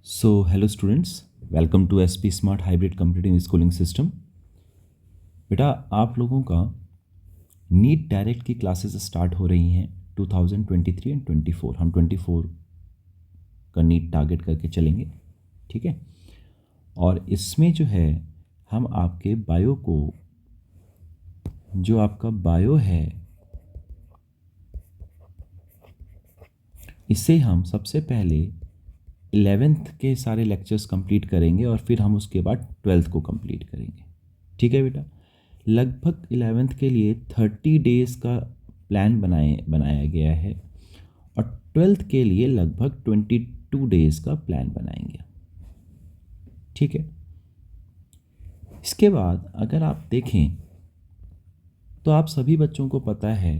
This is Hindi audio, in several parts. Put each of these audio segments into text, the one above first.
So, hello students, welcome to SP Smart Hybrid Competitive Schooling System। बेटा आप लोगों का नीट डायरेक्ट की क्लासेस स्टार्ट हो रही हैं 2023 एंड 24। हम 24 का नीट टारगेट करके चलेंगे, ठीक है। और इसमें जो है हम आपके बायो को, जो आपका बायो है, इसे हम सबसे पहले 11th के सारे लेक्चर्स कंप्लीट करेंगे और फिर हम उसके बाद 12th को कंप्लीट करेंगे, ठीक है बेटा। लगभग 11th के लिए 30 डेज़ का प्लान बनाया गया है और 12th के लिए लगभग 22 डेज़ का प्लान बनाएंगे, ठीक है। इसके बाद अगर आप देखें तो आप सभी बच्चों को पता है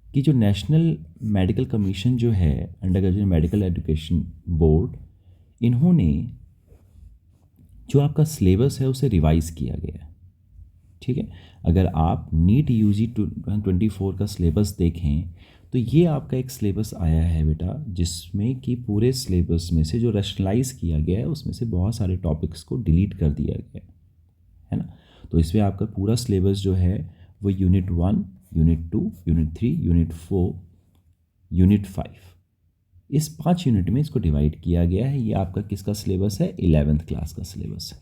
कि जो नेशनल मेडिकल कमीशन जो है, under graduate medical education board, इन्होंने जो आपका सिलेबस है उसे रिवाइज़ किया गया है, ठीक है। अगर आप नीट यूजी 24 का सिलेबस देखें तो ये आपका एक सिलेबस आया है बेटा, जिसमें कि पूरे सिलेबस में से जो रैशनलाइज किया गया है उसमें से बहुत सारे टॉपिक्स को डिलीट कर दिया गया है ना। तो इसमें आपका पूरा सिलेबस जो है वो unit 1, unit 2, unit 3, unit 4, unit 5, इस 5 यूनिट में इसको डिवाइड किया गया है। ये आपका किसका सिलेबस है? 11th क्लास का सिलेबस है,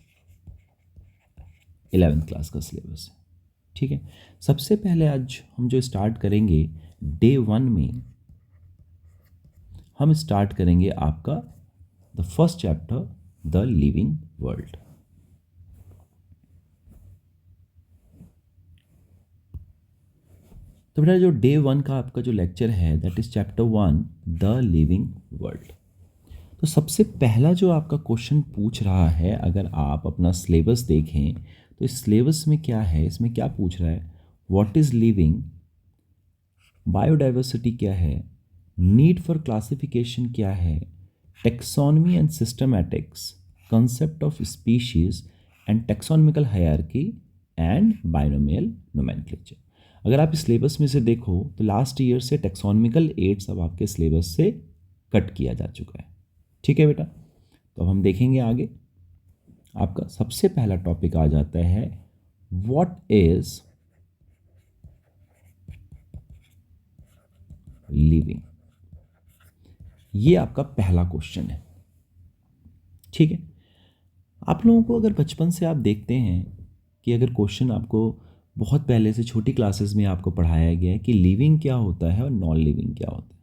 11th क्लास का सिलेबस है, ठीक है। सबसे पहले आज हम जो स्टार्ट करेंगे डे 1 में, हम स्टार्ट करेंगे आपका the first chapter, the living world. तो बेटा जो डे 1 का आपका जो लेक्चर है that is chapter 1, the living world. तो सबसे पहला जो आपका क्वेश्चन पूछ रहा है, अगर आप अपना सिलेबस देखें तो इस सिलेबस में क्या है, इसमें क्या पूछ रहा है? व्हाट इज लिविंग, बायोडाइवर्सिटी क्या है, नीड फॉर क्लासिफिकेशन क्या है, taxonomy and systematics, concept of species and taxonomical hierarchy and binomial nomenclature. अगर आप इस सिलेबस में से देखो तो लास्ट ईयर से टेक्सोनमिकल एड्स अब आपके सिलेबस से कट किया जा चुका है, ठीक है बेटा। तो अब हम देखेंगे आगे। आपका सबसे पहला टॉपिक आ जाता है व्हाट इज लिविंग। ये आपका पहला क्वेश्चन है, ठीक है। आप लोगों को अगर बचपन से आप देखते हैं कि अगर क्वेश्चन आपको बहुत पहले से छोटी क्लासेस में आपको पढ़ाया गया है कि लिविंग क्या होता है और नॉन लिविंग क्या होता है,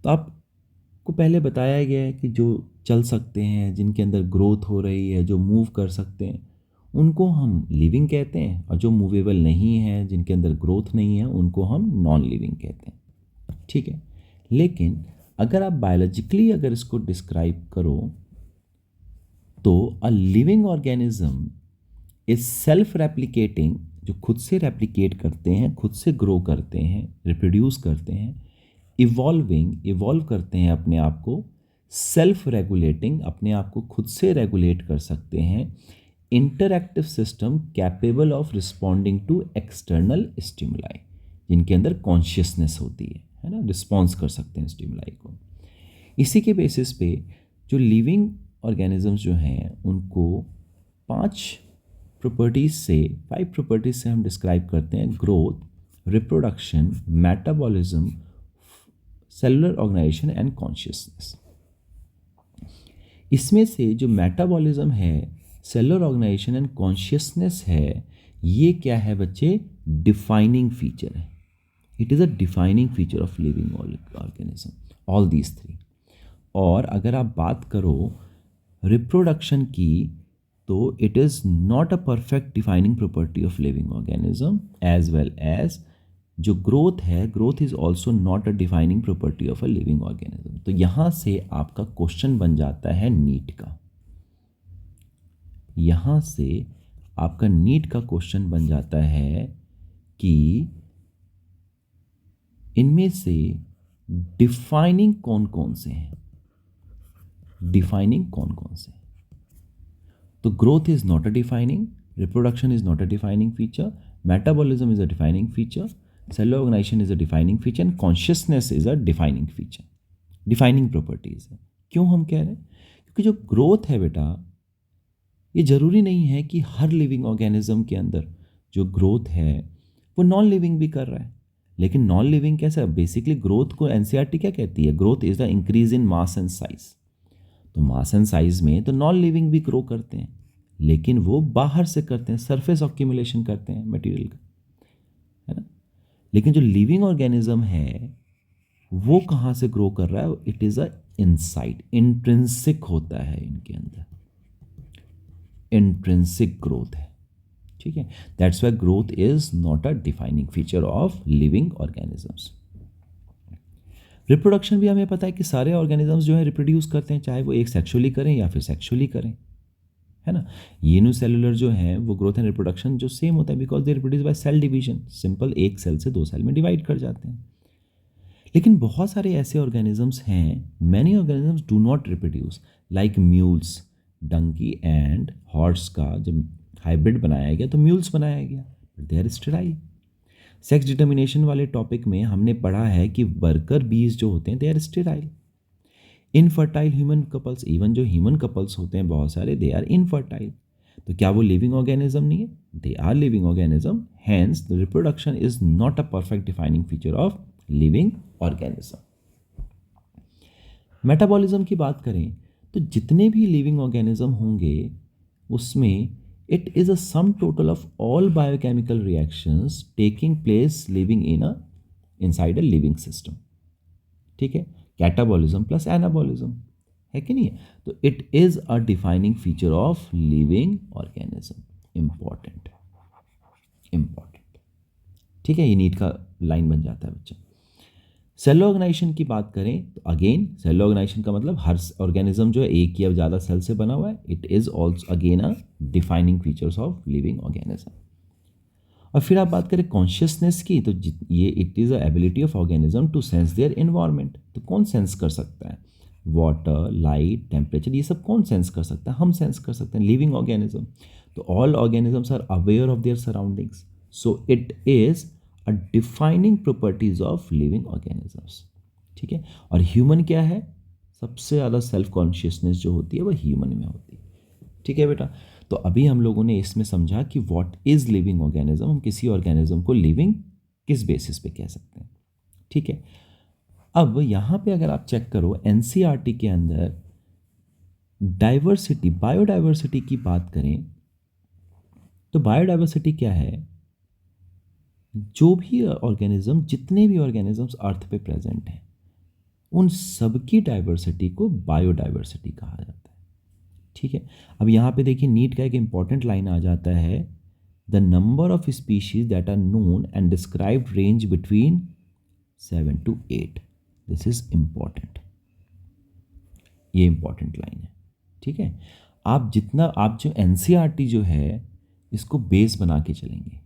तो आपको पहले बताया गया है कि जो चल सकते हैं, जिनके अंदर ग्रोथ हो रही है, जो मूव कर सकते हैं, उनको हम लिविंग कहते हैं, और जो मूवेबल नहीं है, जिनके अंदर ग्रोथ नहीं है, उनको हम नॉन लिविंग कहते हैं, ठीक है। लेकिन अगर आप बायोलॉजिकली अगर इसको डिस्क्राइब करो तो अ living organism is self replicating, जो खुद से रेप्लिकेट करते हैं, खुद से ग्रो करते हैं, रिप्रोड्यूस करते हैं, इवॉल्व करते हैं अपने आप को, सेल्फ रेगुलेटिंग, अपने आप को खुद से रेगुलेट कर सकते हैं, interactive system capable of responding to external stimuli, जिनके अंदर कॉन्शियसनेस होती है ना, रिस्पॉन्स कर सकते हैं स्टिमुलाई को। इसी के बेसिस पे जो लिविंग ऑर्गेनिजम्स जो हैं उनको 5 प्रॉपर्टीज से हम डिस्क्राइब करते हैं: growth, reproduction, metabolism, cellular organisation and consciousness. इसमें से जो मेटाबॉलिज्म है, सेलुलर ऑर्गेनाइजेशन एंड कॉन्शियसनेस है, ये क्या है बच्चे? डिफाइनिंग फीचर है। It is a defining feature of living organism, all these 3। और अगर आप बात करो रिप्रोडक्शन की, तो it is not a perfect defining property of living organism, as well as जो ग्रोथ है, growth is also not a defining property of a living organism. तो यहाँ से आपका क्वेश्चन बन जाता है नीट का, यहाँ से आपका नीट का क्वेश्चन बन जाता है कि इनमें से डिफाइनिंग कौन कौन से हैं, डिफाइनिंग कौन कौन से हैं। तो growth is not a defining, reproduction is not a defining feature, metabolism is a defining feature, cellular organisation is a defining feature and consciousness is a defining feature, defining properties है, क्यों हम कह रहे हैं? क्योंकि जो ग्रोथ है बेटा, ये ज़रूरी नहीं है कि हर लिविंग ऑर्गेनिज्म के अंदर जो ग्रोथ है वो नॉन लिविंग भी कर रहा है। लेकिन नॉन लिविंग कैसा? बेसिकली ग्रोथ को एनसीईआरटी क्या कहती है? Growth is the increase in mass and size. तो मास एंड साइज में तो नॉन लिविंग भी ग्रो करते हैं, लेकिन वो बाहर से करते हैं, सरफेस ऑक्यूमुलेशन करते हैं मटेरियल का, है ना। लेकिन जो लिविंग ऑर्गेनिज्म है वो कहाँ से ग्रो कर रहा है? It is a inside, intrinsic होता है इनके अंदर, इंट्रिंसिक ग्रोथ है, ठीक है। That's why growth is not a defining feature of living organisms. Reproduction भी हमें पता है कि सारे ऑर्गेनिजम्स जो है रिप्रोड्यूस करते हैं, चाहे वो एक सेक्सुअली करें या फिर सेक्सुअली करें, है ना। यूनिसेलुलर जो है वो ग्रोथ एंड रिप्रोडक्शन जो सेम होता है, because they reproduce by cell division, simple, एक सेल से दो सेल में डिवाइड कर जाते हैं। लेकिन बहुत सारे ऐसे ऑर्गेनिजम्स हैं, many organisms do not reproduce, like mules, donkey and horse का जब हाइब्रिड बनाया गया तो म्यूल्स बनाया गया, but they are sterile. Sex determination वाले टॉपिक में हमने पढ़ा है कि वर्कर बीज जो होते हैं they are sterile. Infertile human couples, even जो ह्यूमन कपल्स होते हैं बहुत सारे, दे आर इनफर्टाइल। तो क्या वो लिविंग ऑर्गेनिज्म नहीं है? They are living organism, hence the reproduction is not a perfect defining feature of living organism. Metabolism की बात करें तो जितने भी लिविंग ऑर्गेनिज्म होंगे उसमें it is a sum total of all biochemical reactions taking place living in a inside a living system, ठीक है। कैटाबॉलिज्म प्लस एनाबॉलिज्म, है कि नहीं है? तो it is a defining feature of living organism. Important, important, ठीक है। ये नीट का लाइन बन जाता है बच्चा। सेल ऑर्गेनाइजेशन की बात करें तो अगेन सेल ऑर्गेनाइजेशन का मतलब हर ऑर्गेनिज्म जो है एक या ज़्यादा सेल से बना हुआ है, it is also again a defining features of living organism. और फिर आप बात करें कॉन्शियसनेस की, तो ये it is a ability of organism to sense their environment. तो कौन सेंस कर सकता है? वाटर, लाइट, टेम्परेचर, ये सब कौन सेंस कर सकता है? हम सेंस कर सकते हैं, लिविंग ऑर्गेनिज्म। तो all organisms are aware of their surroundings, so it is a defining properties of living organisms, ठीक है। और ह्यूमन क्या है? सबसे ज़्यादा सेल्फ कॉन्शियसनेस जो होती है वह ह्यूमन में होती है, ठीक है बेटा। तो अभी हम लोगों ने इसमें समझा कि व्हाट इज लिविंग ऑर्गेनिज्म, हम किसी ऑर्गेनिज्म को लिविंग किस बेसिस पे कह सकते हैं, ठीक है। अब यहाँ पे अगर आप चेक करो एनसीईआरटी के अंदर डाइवर्सिटी, बायोडाइवर्सिटी की बात करें तो बायोडाइवर्सिटी क्या है? जो भी ऑर्गेनिज्म, जितने भी ऑर्गेनिजम्स अर्थ पे प्रेजेंट हैं उन सबकी डाइवर्सिटी को बायोडाइवर्सिटी कहा जाता है, ठीक है। अब यहाँ पे देखिए नीट का एक इंपॉर्टेंट लाइन आ जाता है, the number of species that are known and described range between 7 to 8। This is important, ये इंपॉर्टेंट लाइन है, ठीक है। आप जो एनसीईआरटी जो है इसको बेस बना के चलेंगे,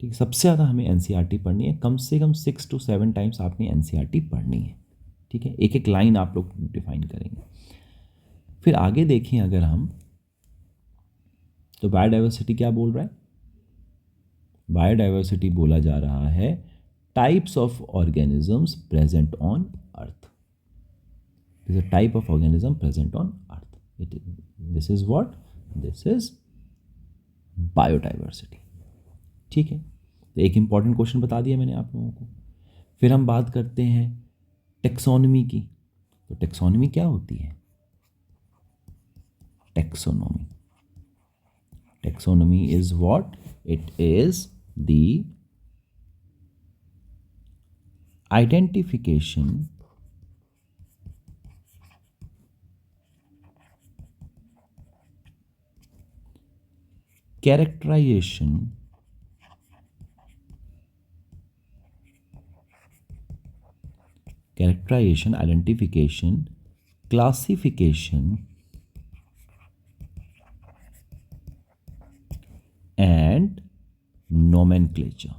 ठीक है। सबसे ज़्यादा हमें एनसीईआरटी पढ़नी है, कम से कम 6 to 7 टाइम्स आपने एनसीईआरटी पढ़नी है, ठीक है। एक एक लाइन आप लोग डिफाइन करेंगे। फिर आगे देखें अगर हम, तो बायोडाइवर्सिटी क्या बोल रहा है? बायोडाइवर्सिटी बोला जा रहा है types of organisms present on earth, is a type of organism present on earth, this is what, this is biodiversity, ठीक है। तो एक इंपॉर्टेंट क्वेश्चन बता दिया मैंने आप लोगों को। फिर हम बात करते हैं टेक्सोनमी की। तो टेक्सोनमी क्या होती है? Taxonomy, taxonomy is what? It is the identification characterization identification, classification and nomenclature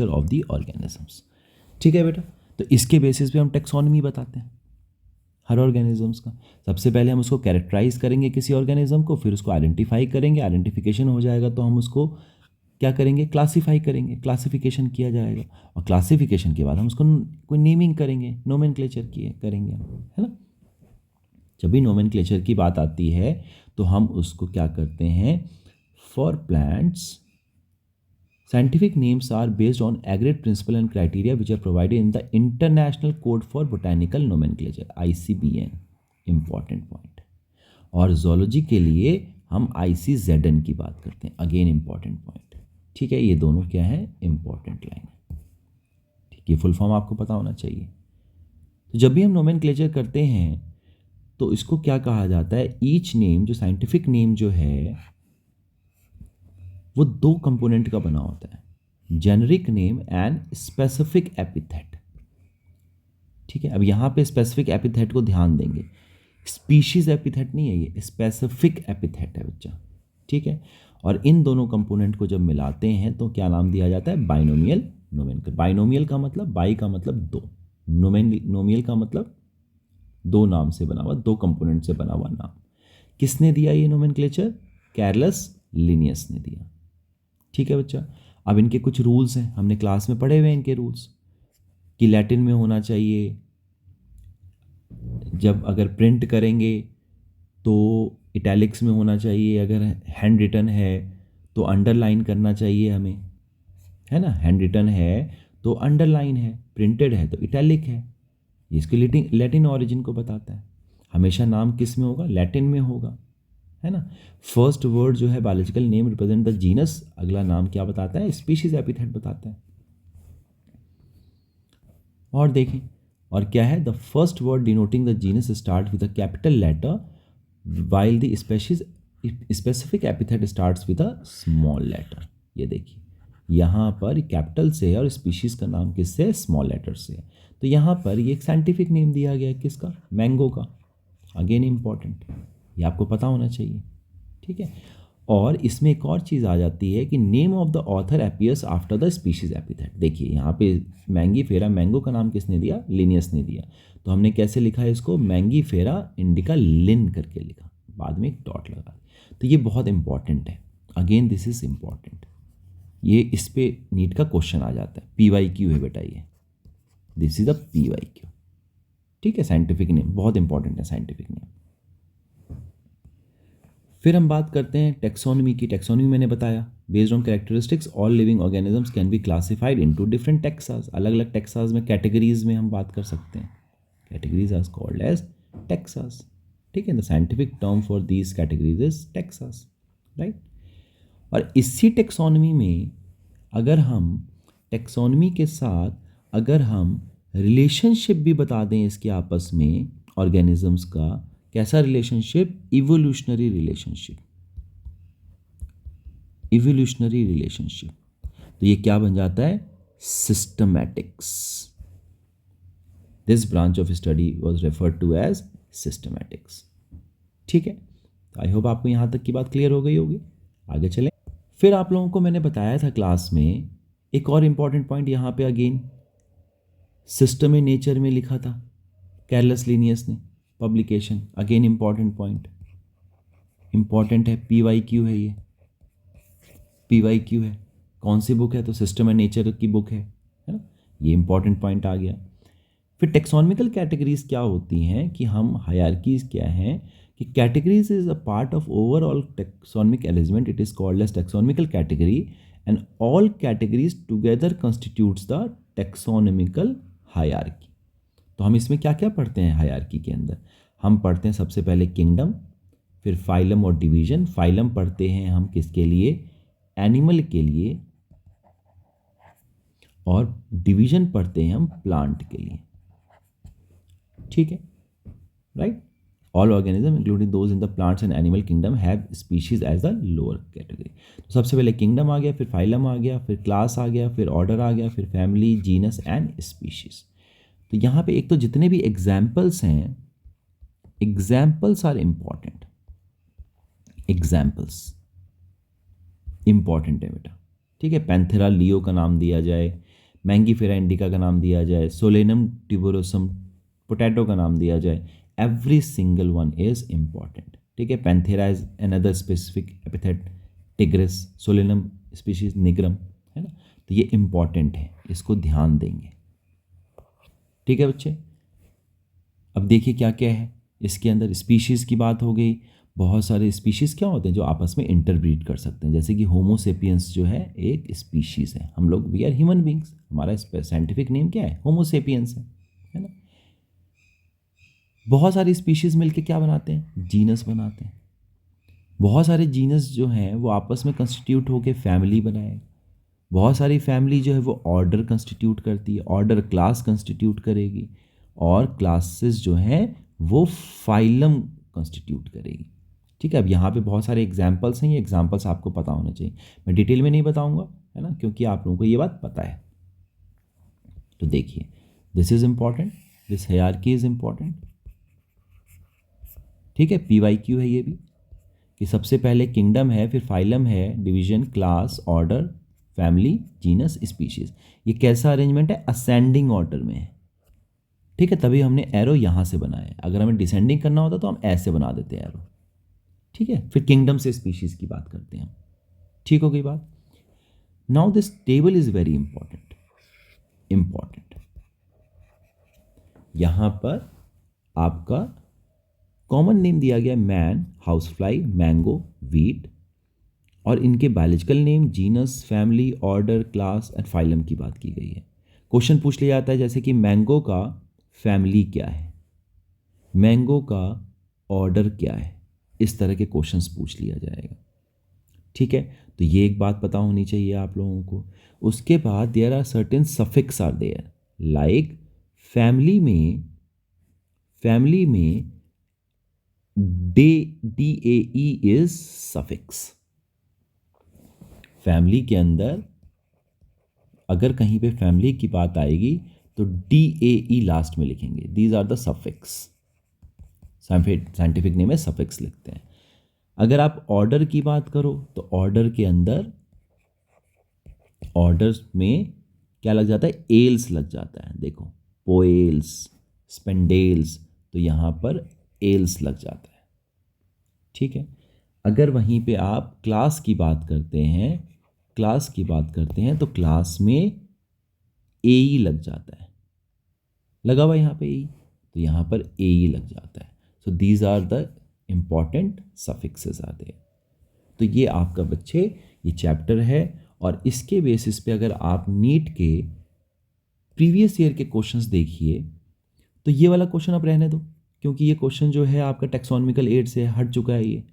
of the organisms, ठीक है बेटा। तो इसके बेसिस पे हम टेक्सोनमी बताते हैं हर ऑर्गेनिजम्स का। सबसे पहले हम उसको कैरेक्टराइज करेंगे किसी ऑर्गेनिज्म को, फिर उसको आइडेंटिफाई करेंगे, आइडेंटिफिकेशन हो जाएगा तो हम उसको क्या करेंगे, क्लासीफाई करेंगे, क्लासिफिकेशन किया जाएगा, और क्लासिफिकेशन के बाद हम उसको कोई नेमिंग करेंगे, नोमेनक्लेचर किए करेंगे, है ना। जब भी नोमेनक्लेचर की बात आती है तो हम उसको क्या करते हैं, for plants scientific names are based on agreed principle and criteria which are provided in the International Code for Botanical Nomenclature ICBN, important point। और zoology के लिए हम ICZN की बात करते हैं, अगेन important point। ठीक है, ये दोनों क्या है, important लाइन है। ठीक है, फुल फॉर्म आपको पता होना चाहिए। तो जब भी हम nomenclature करते हैं तो इसको क्या कहा जाता है, ईच नेम, जो साइंटिफिक नेम जो है वो दो कंपोनेंट का बना होता है, generic name and specific epithet. ठीक है, अब यहां पे स्पेसिफिक एपिथेट को ध्यान देंगे, स्पीशीज एपिथेट नहीं है, ये स्पेसिफिक एपिथेट है बच्चा। ठीक है, और इन दोनों कंपोनेंट को जब मिलाते हैं तो क्या नाम दिया जाता है, बाइनोमियल नोमेनक्लेचर। बाइनोमियल का मतलब, बाई का मतलब दो, नोमियल का मतलब दो नाम से बना हुआ, दो कंपोनेंट से बना हुआ नाम। किसने दिया ये नोमेनक्लेचर, कैरलस लिनियस ने दिया। ठीक है बच्चा, अब इनके कुछ रूल्स हैं, हमने क्लास में पढ़े हुए हैं इनके रूल्स, कि लैटिन में होना चाहिए, जब अगर प्रिंट करेंगे तो इटैलिक्स में होना चाहिए, अगर हैंड रिटन है तो अंडरलाइन करना चाहिए हमें, है ना, हैंड रिटन है तो अंडरलाइन है, प्रिंटेड है तो इटैलिक है। ये इसके लैटिन ऑरिजिन को बताता है। हमेशा नाम किस में होगा, लैटिन में होगा, है ना। फर्स्ट वर्ड जो है biological name represent the genus, अगला नाम क्या बताता है, स्पीशीज एपिथेट बताता है। और देखें, और क्या है, the first word denoting the genus start with a capital letter while the specific epithet starts with a small letter. ये देखिए यहाँ पर कैपिटल से है और स्पीशीज का नाम किससे है, स्मॉल लेटर से है। तो यहाँ पर ये एक साइंटिफिक नेम दिया गया है, किसका, मैंगो का, अगेन इंपॉर्टेंट, ये आपको पता होना चाहिए। ठीक है, और इसमें एक और चीज़ आ जाती है कि name of the author appears after the species epithet. देखिए यहाँ पे मैंगीफेरा, मैंगो का नाम किसने दिया, लिनियस ने दिया। तो हमने कैसे लिखा है इसको, मैंगीफेरा इंडिका लिन करके लिखा, बाद में एक डॉट लगा। तो ये बहुत इंपॉर्टेंट है, अगेन दिस इज इंपॉर्टेंट, ये इस पे नीट का क्वेश्चन आ जाता है, PYQ है बेटा ये, दिस इज द PYQ। ठीक है, साइंटिफिक नेम बहुत इंपॉर्टेंट है, साइंटिफिक नेम। फिर हम बात करते हैं टेक्सोनमी की। टेक्सोनमी मैंने बताया, based on characteristics all living organisms can be classified into different Texas. अलग अलग टेक्सास में, कैटेगरीज में हम बात कर सकते हैं, categories are called as taxa. ठीक है, the scientific term for these categories is taxa, right. और इसी टेक्सोनमी में अगर हम टेक्सोनमी के साथ अगर हम रिलेशनशिप भी बता दें इसके आपस में ऑर्गेनिजम्स का, कैसा relationship, evolutionary relationship, evolutionary relationship, तो ये क्या बन जाता है, systematics. This branch of study was referred to as systematics. ठीक है, आई होप आपको यहाँ तक की बात क्लियर हो गई होगी। आगे चलें। फिर आप लोगों को मैंने बताया था क्लास में एक और इंपॉर्टेंट पॉइंट, यहाँ पे अगेन सिस्टम इन नेचर में लिखा था कैरलस लिनियस ने, publication, again important point, important है, PYQ है ये, PYQ है। कौन सी बुक है, तो सिस्टम एंड नेचर की बुक है ना, ये इंपॉर्टेंट पॉइंट आ गया। फिर टेक्सोनॉमिकल कैटेगरीज क्या होती हैं, कि हम हायरार्कीज क्या हैं, कि categories is a part of overall taxonomic arrangement, it is called as taxonomical category and all categories together constitutes the taxonomical hierarchy. तो हम इसमें क्या क्या पढ़ते हैं हायरार्की के अंदर, हम पढ़ते हैं सबसे पहले किंगडम, फिर फाइलम और डिवीजन। फाइलम पढ़ते हैं हम किसके लिए, एनिमल के लिए, और डिवीजन पढ़ते हैं हम प्लांट के लिए। ठीक है, right. All organism including those in the plants and animal kingdom have species as the lower category. तो सबसे पहले किंगडम आ गया, फिर फाइलम आ गया, फिर क्लास आ गया, फिर ऑर्डर आ गया, फिर फैमिली, जीनस एंड स्पीशीज। तो यहाँ पे एक तो जितने भी एग्जाम्पल्स हैं, examples are important, examples important है बेटा। ठीक है, पैंथेरा लियो का नाम दिया जाए, मैंगीफेरा इंडिका का नाम दिया जाए, सोलेनम ट्यूबरोसम पोटैटो का नाम दिया जाए, every single one is important. ठीक है, Panthera is another specific epithet, tigris, Solanum species nigrum, है ना। तो ये इम्पॉर्टेंट है, इसको ध्यान देंगे। ठीक है बच्चे। अब देखिए क्या क्या है इसके अंदर। स्पीशीज़ की बात हो गई। बहुत सारे स्पीशीज़ क्या होते हैं जो आपस में इंटरब्रीड कर सकते हैं, जैसे कि होमोसेपियंस जो है एक स्पीशीज़ है। हम लोग वी आर ह्यूमन बींग्स, हमारा साइंटिफिक नेम क्या है, होमोसेपियंस है ना। बहुत सारी स्पीशीज़ मिलके क्या बनाते हैं, जीनस बनाते हैं। बहुत सारे जीनस जो हैं वो आपस में कंस्टिट्यूट होकर फैमिली बनाए। बहुत सारी फैमिली जो है वो ऑर्डर कंस्टिट्यूट करती है, ऑर्डर क्लास कंस्टिट्यूट करेगी, और क्लासेस जो हैं वो फाइलम कंस्टिट्यूट करेगी। ठीक है। अब यहाँ पे बहुत सारे एग्जांपल्स हैं, ये एग्जांपल्स आपको पता होने चाहिए। मैं डिटेल में नहीं बताऊंगा, है ना, क्योंकि आप लोगों को ये बात पता है। तो देखिए, this is important, this hierarchy is important. ठीक है, PYQ है ये भी, कि सबसे पहले किंगडम है, फिर फाइलम है, division, class, order, family, genus, species. ये कैसा अरेंजमेंट है, असेंडिंग ऑर्डर में है। ठीक है, तभी हमने एरो यहाँ से बनाया है। अगर हमें डिसेंडिंग करना होता तो हम ऐसे बना देते हैं एरो। ठीक है, फिर किंगडम से स्पीशीज की बात करते हैं हम। ठीक हो गई बात। Now this table is very important. यहां पर आपका कॉमन नेम दिया गया man, house fly, mango, wheat, और इनके biological name, genus, family, order, class and phylum की बात की गई है। क्वेश्चन पूछ लिया जाता है जैसे कि मैंगो का फैमिली क्या है, मैंगो का ऑर्डर क्या है, इस तरह के क्वेश्चंस पूछ लिया जाएगा। ठीक है, तो ये एक बात पता होनी चाहिए आप लोगों को। उसके बाद there are certain suffix are there, like family में DAE इज सफिक्स। फैमिली के अंदर अगर कहीं पे फैमिली की बात आएगी तो DAE लास्ट में लिखेंगे। These are the suffix, scientific name है, सफिक्स लिखते हैं। अगर आप ऑर्डर की बात करो तो ऑर्डर के अंदर, ऑर्डर्स में क्या लग जाता है, एल्स लग जाता है। देखो, पोएल्स, स्पेंडेल्स, तो यहाँ पर एल्स लग जाता है। ठीक है। अगर वहीं पे आप क्लास की बात करते हैं, तो क्लास में AE लग जाता है। लगा हुआ यहाँ पे AE, तो यहाँ पर AE लग जाता है। So these are the important suffixes आते हैं। तो ये आपका बच्चे ये चैप्टर है, और इसके बेसिस पे अगर आप नीट के प्रीवियस ईयर के क्वेश्चंस देखिए तो ये वाला क्वेश्चन आप रहने दो, क्योंकि ये क्वेश्चन जो है आपका टैक्सोनॉमिकल एड से हट चुका है ये,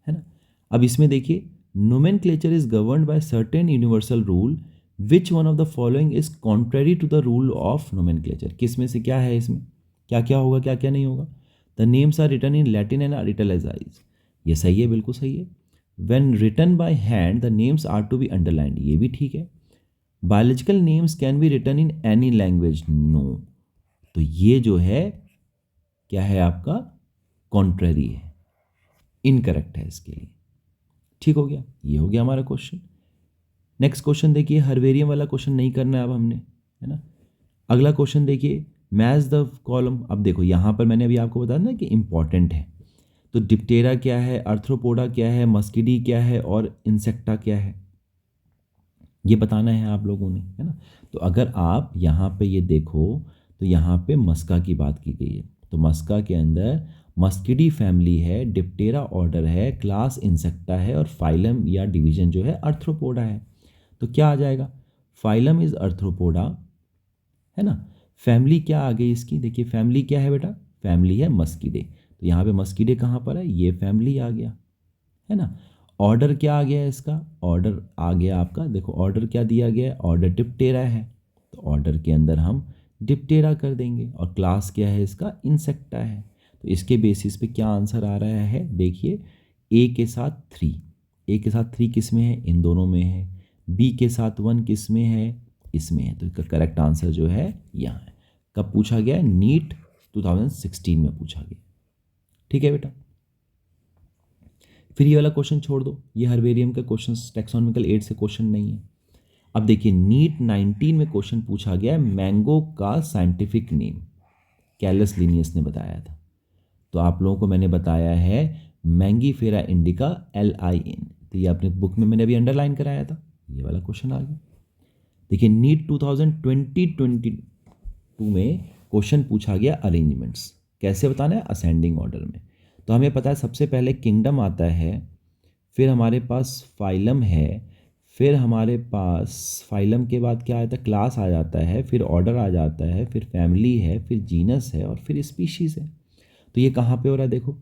है ना। अब इसमें देखिए, nomenclature is governed by certain universal rule, which one of the following is contrary to the rule of nomenclature. किस में से क्या है, इसमें क्या क्या होगा, क्या क्या नहीं होगा। The names are written in Latin and are italicised, ये सही है, बिल्कुल सही है। When written by hand the names are to be underlined, ये भी ठीक है। Biological names can be written in any language, no. तो ये जो है क्या है आपका, कॉन्ट्ररी है, इनकरेक्ट है इसके लिए। ठीक हो गया, ये हो गया हमारा क्वेश्चन। नेक्स्ट क्वेश्चन देखिए, हर्बेरियम वाला क्वेश्चन नहीं करना है अब हमने, है ना। अगला क्वेश्चन देखिए, मैच द कॉलम। अब देखो यहाँ पर मैंने अभी आपको बताया ना कि इंपॉर्टेंट है। तो डिप्टेरा क्या है, अर्थ्रोपोडा क्या है, मस्किडी क्या है, और इंसेक्टा क्या है, ये बताना है आप लोगों ने, है ना। तो अगर आप यहाँ पे ये देखो तो यहाँ पे मस्का की बात की गई है। तो मस्का के अंदर मस्किडी फैमिली है, डिप्टेरा ऑर्डर है, क्लास इंसेक्टा है, और फाइलम या डिवीजन जो है अर्थ्रोपोडा है। तो क्या आ जाएगा, फाइलम इज अर्थ्रोपोडा, है ना। फैमिली क्या आ गई इसकी, देखिए फैमिली क्या है बेटा, फैमिली है मस्किडे। तो यहाँ पे मस्किडे कहाँ पर है, ये फैमिली आ गया, है ना। ऑर्डर क्या आ गया है इसका, ऑर्डर आ गया आपका, देखो ऑर्डर क्या दिया गया है, ऑर्डर डिप्टेरा है, तो ऑर्डर के अंदर हम डिप्टेरा कर देंगे। और क्लास क्या है इसका, इंसेक्टा है। तो इसके बेसिस पे क्या आंसर आ रहा है, देखिए ए के साथ 3, ए के साथ 3 किस में है, इन दोनों में है। बी के साथ 1 किस में है, इसमें है। तो इसका करेक्ट आंसर जो है यहाँ है। कब पूछा गया, नीट 2016 में पूछा गया। ठीक है बेटा। फिर ये वाला क्वेश्चन छोड़ दो, ये हर्बेरियम का क्वेश्चन टैक्सोनॉमिकल एड से क्वेश्चन नहीं है। अब देखिए, नीट 19 में क्वेश्चन पूछा गया है, मैंगो का साइंटिफिक नेम, कैलस लिनियस ने बताया था। तो आप लोगों को मैंने बताया है मैंगीफेरा इंडिका, LIN। तो ये अपने बुक में मैंने अभी अंडरलाइन कराया था, ये वाला क्वेश्चन आ गया। देखिए नीट 2022 में क्वेश्चन पूछा गया अरेंजमेंट्स कैसे बताना है, असेंडिंग ऑर्डर में। तो हमें पता है सबसे पहले किंगडम आता है, फिर हमारे पास फाइलम है, फिर हमारे पास फाइलम के बाद क्या आता है, क्लास आ जाता है, फिर ऑर्डर आ जाता है, फिर फैमिली है, फिर जीनस है और फिर स्पीशीज़ है। तो ये कहाँ पे हो रहा है, देखो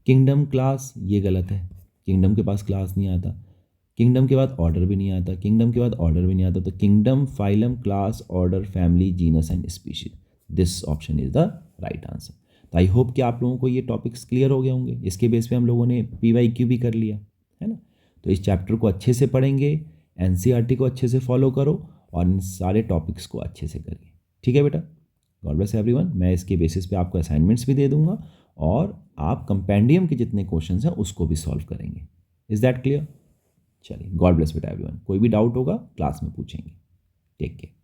किंगडम क्लास, ये गलत है, किंगडम के पास क्लास नहीं आता, किंगडम के बाद ऑर्डर भी नहीं आता, किंगडम के बाद ऑर्डर भी नहीं आता, तो kingdom, phylum, class, order, family, genus and species, this option is the right answer. तो आई होप कि आप लोगों को ये टॉपिक्स क्लियर हो गए होंगे। इसके बेस पे हम लोगों ने PYQ भी कर लिया है ना। तो इस चैप्टर को अच्छे से पढ़ेंगे, NCERT को अच्छे से फॉलो करो और इन सारे टॉपिक्स को अच्छे से करिए। ठीक है बेटा, गॉड ब्लेस एवरीवन। मैं इसके बेसिस पे आपको असाइनमेंट्स भी दे दूंगा और आप कंपेंडियम के जितने क्वेश्चंस हैं उसको भी सॉल्व करेंगे। Is that clear? चलिए, गॉड ब्लेस बेटा एवरीवन। कोई भी डाउट होगा क्लास में पूछेंगे। Take care.